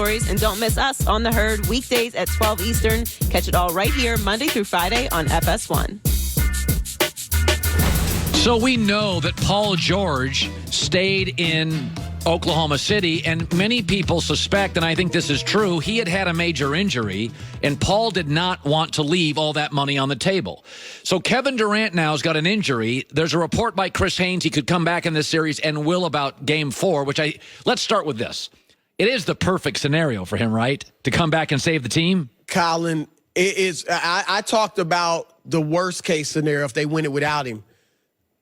stories, and don't miss us on The Herd weekdays at 12 Eastern. Catch it all right here Monday through Friday on FS1. So we know that Paul George stayed in Oklahoma City, and many people suspect, and I think this is true, he had a major injury, and Paul did not want to leave all that money on the table. So Kevin Durant now has got an injury. There's a report by Chris Haynes he could come back in this series and will about Game 4, let's start with this. It is the perfect scenario for him, right? To come back and save the team? Colin, it is. I talked about the worst case scenario if they win it without him.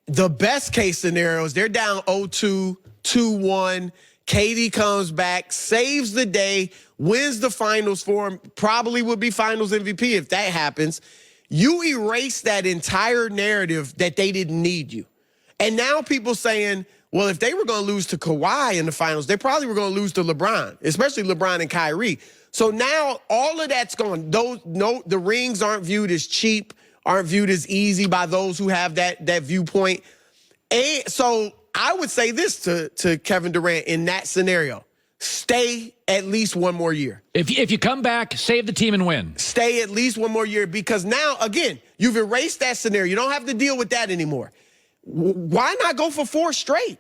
The best case scenario is they're down 0-2, 2-1. KD comes back, saves the day, wins the finals for him, probably would be finals MVP if that happens. You erase that entire narrative that they didn't need you. And now people saying, well, if they were going to lose to Kawhi in the finals, they probably were going to lose to LeBron, especially LeBron and Kyrie. So now all of that's gone. The rings aren't viewed as cheap, aren't viewed as easy by those who have that viewpoint. And so I would say this to Kevin Durant in that scenario: stay at least one more year. If you come back, save the team and win. Stay at least one more year, because now, again, you've erased that scenario. You don't have to deal with that anymore. Why not go for 4 straight?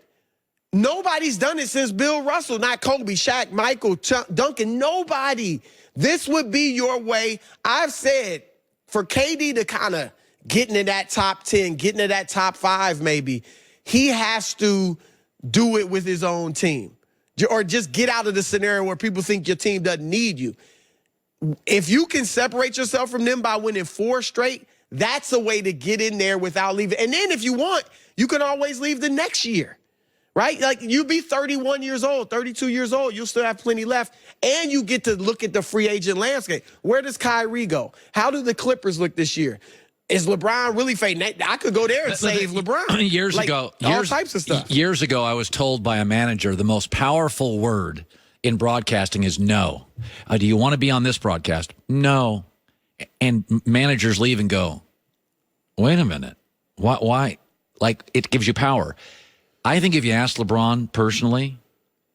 Nobody's done it since Bill Russell, not Kobe, Shaq, Michael, Duncan, nobody. This would be your way. I've said for KD to kind of get into that top 10, get into that top 5 maybe, he has to do it with his own team. Or just get out of the scenario where people think your team doesn't need you. If you can separate yourself from them by winning 4 straight, that's a way to get in there without leaving. And then if you want, you can always leave the next year, right? Like, you be 31 years old, 32 years old, you'll still have plenty left. And you get to look at the free agent landscape. Where does Kyrie go? How do the Clippers look this year? Is LeBron really fading? I could go there and save LeBron. Years ago, all types of stuff. Years ago, I was told by a manager the most powerful word in broadcasting is no. Do you want to be on this broadcast? No. And managers leave and go, wait a minute. Why? Like, it gives you power. I think if you ask LeBron personally,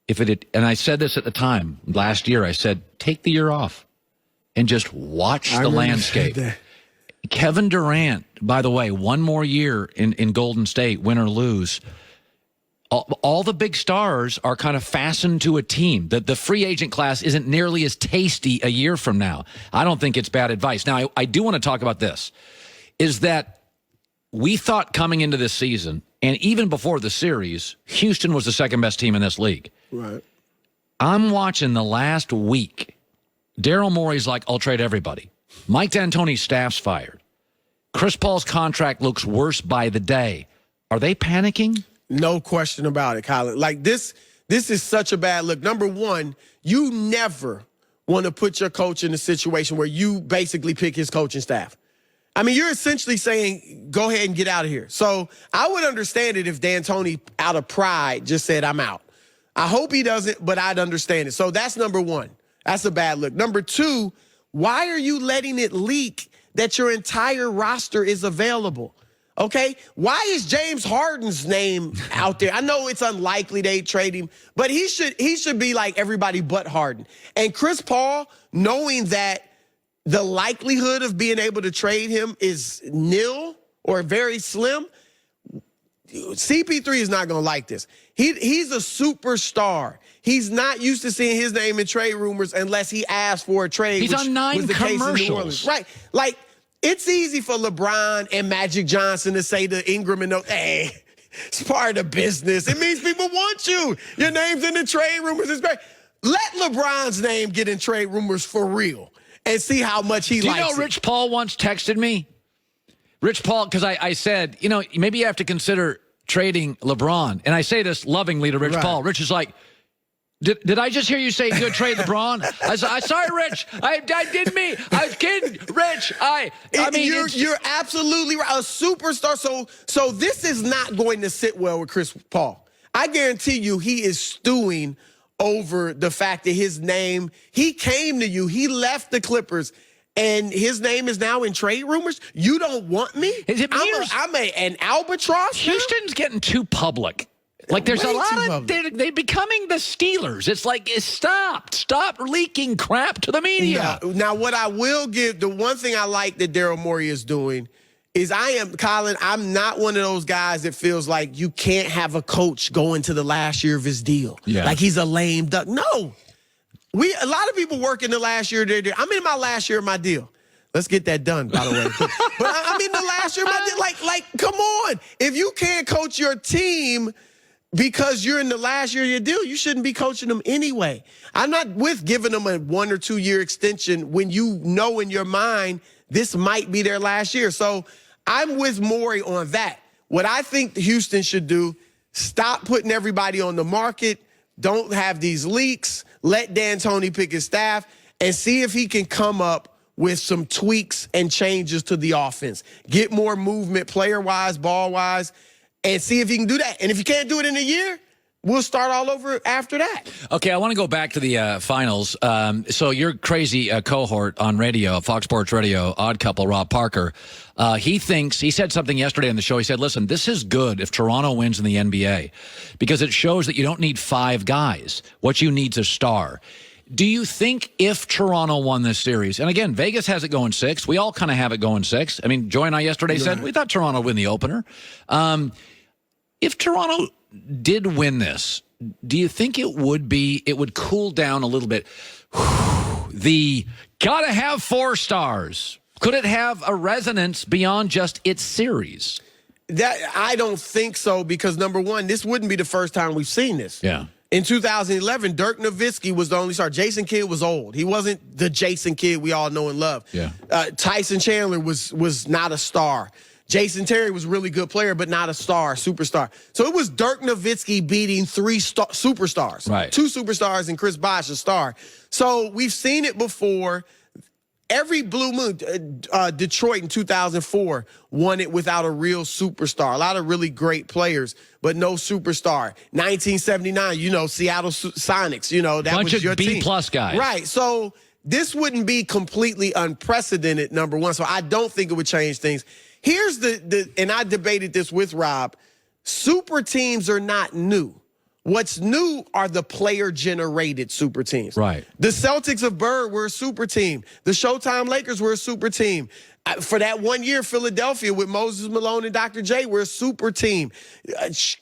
and I said this at the time last year, I said, take the year off and just watch the landscape. Kevin Durant, by the way, one more year in Golden State, win or lose. All the big stars are kind of fastened to a team. The free agent class isn't nearly as tasty a year from now. I don't think it's bad advice. Now, I do want to talk about this, is that we thought coming into this season, and even before the series, Houston was the second best team in this league. Right. I'm watching the last week. Daryl Morey's like, I'll trade everybody. Mike D'Antoni's staff's fired. Chris Paul's contract looks worse by the day. Are they panicking? No question about it, Colin. Like, this is such a bad look. Number one, you never want to put your coach in a situation where you basically pick his coaching staff. I mean, you're essentially saying, go ahead and get out of here. So I would understand it if D'Antoni, out of pride, just said, I'm out. I hope he doesn't, but I'd understand it. So that's number one. That's a bad look. Number two, why are you letting it leak that your entire roster is available? Okay? Why is James Harden's name out there? I know it's unlikely they trade him, but he should be like everybody but Harden. And Chris Paul, knowing that the likelihood of being able to trade him is nil or very slim, CP3 is not going to like this. He's a superstar. He's not used to seeing his name in trade rumors unless he asks for a trade. He's on 9 commercials. Right. Like, it's easy for LeBron and Magic Johnson to say to Ingram and hey, it's part of the business. It means people want you. Your name's in the trade rumors. It's great. Let LeBron's name get in trade rumors for real and see how much he likes it. Do you know Rich Paul once texted me? Rich Paul, because I said, maybe you have to consider trading LeBron. And I say this lovingly to Rich Paul. Rich is like, did I just hear you say good trade LeBron? I sorry, Rich. I didn't mean. I was kidding, Rich. I mean, you're absolutely right. A superstar. So this is not going to sit well with Chris Paul. I guarantee you, he is stewing over the fact that his name. He came to you. He left the Clippers, and his name is now in trade rumors. You don't want me? Is it I'm an albatross. Houston's getting too public. Like there's Way a lot too of they're becoming the Steelers. It's like stop leaking crap to the media. Now, what I will give, the one thing I like that Daryl Morey is doing is Colin, I'm not one of those guys that feels like you can't have a coach go into the last year of his deal. Yeah. Like he's a lame duck. No. A lot of people work in the last year of their deal. I'm in my last year of my deal. Let's get that done, by the way. But I'm in the last year of my deal. Like, come on. If you can't coach your team because you're in the last year of your deal, you shouldn't be coaching them anyway. I'm not with giving them a 1 or 2 year extension when you know in your mind this might be their last year. So I'm with Morey on that. What I think Houston should do, stop putting everybody on the market. Don't have these leaks. Let D'Antoni pick his staff and see if he can come up with some tweaks and changes to the offense. Get more movement player-wise, ball-wise, and see if he can do that. And if you can't do it in a year, we'll start all over after that. Okay, I want to go back to the finals. So your crazy cohort on radio, Fox Sports Radio, Odd Couple, Rob Parker, he said something yesterday on the show. He said, listen, this is good if Toronto wins in the NBA because it shows that you don't need 5 guys. What you need is a star. Do you think if Toronto won this series, and again, Vegas has it going 6. We all kind of have it going 6. I mean, Joy and I yesterday said we thought Toronto would win the opener. If Toronto did win this, do you think it would cool down a little bit? The gotta have 4 stars. Could it have a resonance beyond just its series? That I don't think so because, number one, this wouldn't be the first time we've seen this. Yeah. In 2011, Dirk Nowitzki was the only star. Jason Kidd was old. He wasn't the Jason Kidd we all know and love. Yeah. Tyson Chandler was not a star. Jason Terry was a really good player, but not a superstar. So it was Dirk Nowitzki beating 3 superstars. Right. 2 superstars and Chris Bosh, a star. So we've seen it before. Every blue moon, Detroit in 2004 won it without a real superstar. A lot of really great players, but no superstar. 1979, Seattle Sonics, that bunch was your of team. B+ guys. Right. So this wouldn't be completely unprecedented, number one. So I don't think it would change things. Here's and I debated this with Rob. Super teams are not new. What's new are the player-generated super teams. Right. The Celtics of Bird were a super team. The Showtime Lakers were a super team. For that 1 year, Philadelphia with Moses Malone and Dr. J were a super team.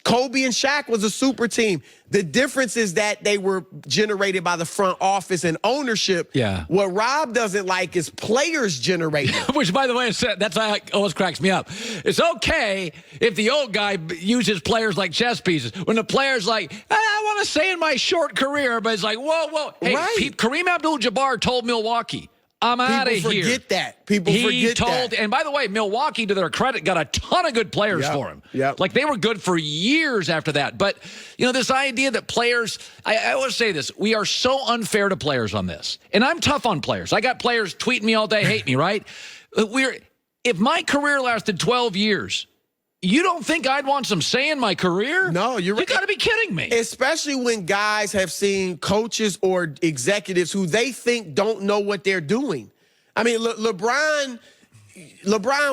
Kobe and Shaq was a super team. The difference is that they were generated by the front office and ownership. Yeah. What Rob doesn't like is players generated. Which, by the way, that's how it always cracks me up. It's okay if the old guy uses players like chess pieces. When the player's like, I want to say in my short career, but it's like, whoa. Hey, Right. Kareem Abdul-Jabbar told Milwaukee, I'm out of here. People forget that. People forget that. And by the way, Milwaukee, to their credit, got a ton of good players for him. Yep. Like, they were good for years after that. But, this idea that players, I always say this, we are so unfair to players on this. And I'm tough on players. I got players tweeting me all day, hate me, right? If my career lasted 12 years, you don't think I'd want some say in my career? No, you're right. You got to be kidding me. Especially when guys have seen coaches or executives who they think don't know what they're doing. I mean, LeBron,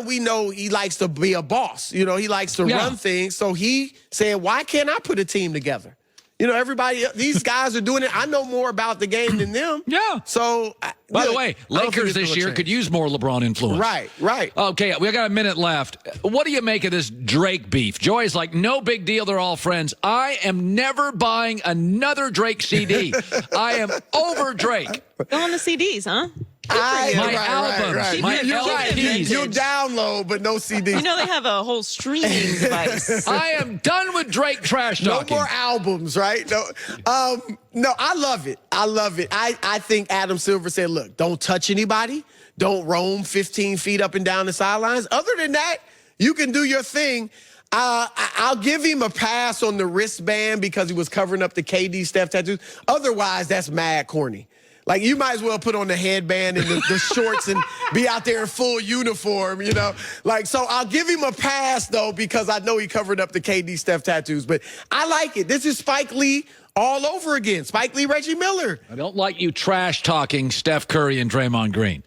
we know he likes to be a boss. He likes to run things. So he said, why can't I put a team together? Everybody, these guys are doing it. I know more about the game than them. Yeah. So, by the way, Lakers this year could use more LeBron influence. Right. Okay, we got a minute left. What do you make of this Drake beef? Joy's like, no big deal. They're all friends. I am never buying another Drake CD. I am over Drake. Go on the CDs, huh? My albums, my LPs. You'll download, but no CDs. They have a whole streaming device. I am done with Drake trash talking. No more albums, right? No, I love it. I think Adam Silver said, look, don't touch anybody. Don't roam 15 feet up and down the sidelines. Other than that, you can do your thing. I'll give him a pass on the wristband because he was covering up the KD Steph tattoos. Otherwise, that's mad corny. Like, you might as well put on the headband and the shorts and be out there in full uniform, so I'll give him a pass, though, because I know he covered up the KD Steph tattoos. But I like it. This is Spike Lee all over again. Spike Lee, Reggie Miller. I don't like you trash talking Steph Curry and Draymond Green.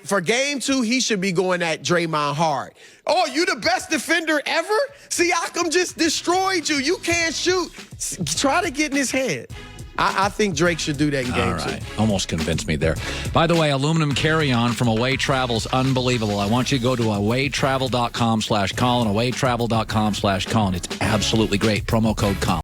For game 2, he should be going at Draymond hard. Oh, you the best defender ever? Siakam just destroyed you. You can't shoot. Try to get in his head. I think Drake should do that in game 2. All right. Almost convinced me there. By the way, aluminum carry-on from Away Travel is unbelievable. I want you to go to awaytravel.com/Colin, awaytravel.com/Colin. It's absolutely great. Promo code Colin.